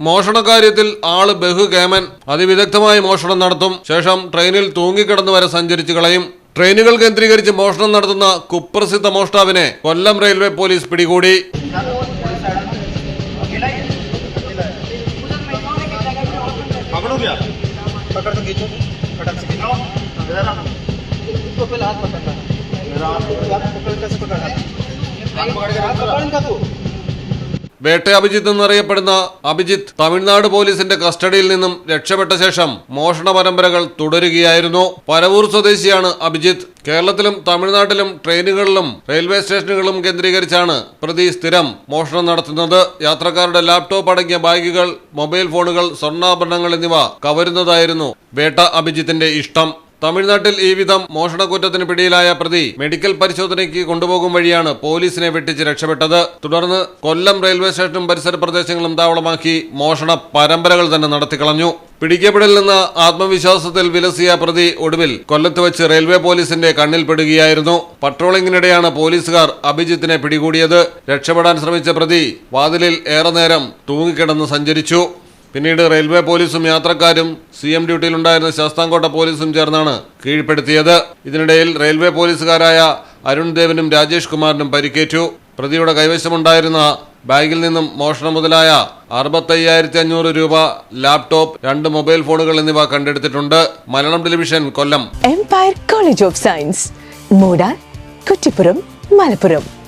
മോഷണക്കാര്യത്തിൽ ആള് ബഹുകേമൻ. അതിവിദഗ്ധമായി മോഷണം നടത്തും. ശേഷം ട്രെയിനിൽ തൂങ്ങിക്കിടന്നു വരെ സഞ്ചരിച്ചു കളയും. ട്രെയിനുകൾ കേന്ദ്രീകരിച്ച് മോഷണം നടത്തുന്ന കുപ്രസിദ്ധ മോഷ്ടാവിനെ കൊല്ലം റെയിൽവേ പോലീസ് പിടികൂടി. വേട്ട അഭിജിത്ത് എന്നറിയപ്പെടുന്ന അഭിജിത്ത് തമിഴ്നാട് പോലീസിന്റെ കസ്റ്റഡിയിൽ നിന്നും രക്ഷപ്പെട്ട ശേഷം മോഷണ പരമ്പരകൾ തുടരുകയായിരുന്നു. പരവൂർ സ്വദേശിയാണ് അഭിജിത്ത്. കേരളത്തിലും തമിഴ്നാട്ടിലും ട്രെയിനുകളിലും റെയിൽവേ സ്റ്റേഷനുകളും കേന്ദ്രീകരിച്ചാണ് പ്രതി സ്ഥിരം മോഷണം നടത്തുന്നത്. യാത്രക്കാരുടെ ലാപ്ടോപ്പ് അടങ്ങിയ ബാഗുകൾ, മൊബൈൽ ഫോണുകൾ, സ്വർണ്ണാഭരണങ്ങൾ എന്നിവ കവരുന്നതായിരുന്നു വേട്ട അഭിജിത്തിന്റെ ഇഷ്ടം. തമിഴ്നാട്ടിൽ ഈ വിധം മോഷണക്കുറ്റത്തിന് പിടിയിലായ പ്രതി മെഡിക്കൽ പരിശോധനയ്ക്ക് കൊണ്ടുപോകും വഴിയാണ് പോലീസിനെ വെട്ടിച്ച് രക്ഷപ്പെട്ടത്. തുടർന്ന് കൊല്ലം റെയിൽവേ സ്റ്റേഷനും പരിസര പ്രദേശങ്ങളും താവളമാക്കി മോഷണ പരമ്പരകൾ തന്നെ നടത്തിക്കളഞ്ഞു. പിടിക്കപ്പെടലിൽ നിന്ന് ആത്മവിശ്വാസത്തിൽ വിലസിയ പ്രതി ഒടുവിൽ കൊല്ലത്ത് വെച്ച് റെയിൽവേ പോലീസിന്റെ കണ്ണിൽപ്പെടുകയായിരുന്നു. പട്രോളിംഗിനിടെയാണ് പോലീസുകാർ അഭിജിത്തിനെ പിടികൂടിയത്. രക്ഷപ്പെടാൻ ശ്രമിച്ച പ്രതി വാതിലിൽ ഏറെ നേരം തൂങ്ങിക്കിടന്ന് സഞ്ചരിച്ചു. പിന്നീട് റെയിൽവേ പോലീസും യാത്രക്കാരും CM ഡ്യൂട്ടിയിലുണ്ടായിരുന്ന ശാസ്താംകോട്ട പോലീസും ചേർന്നാണ് കീഴ്പ്പെടുത്തിയത്. ഇതിനിടയിൽ റെയിൽവേ പോലീസുകാരായ അരുൺ ദേവിനും രാജേഷ് കുമാറിനും പരിക്കേറ്റു. പ്രതിയുടെ കൈവശമുണ്ടായിരുന്ന ബാഗിൽ നിന്നും മോഷണം മുതലായ 65,500 രൂപ, ലാപ്ടോപ്പ്, 2 മൊബൈൽ ഫോണുകൾ എന്നിവ കണ്ടെടുത്തിട്ടുണ്ട്. Malayalam television, Kollam. Empire college of science, Moodal, Kuttippuram, Malappuram.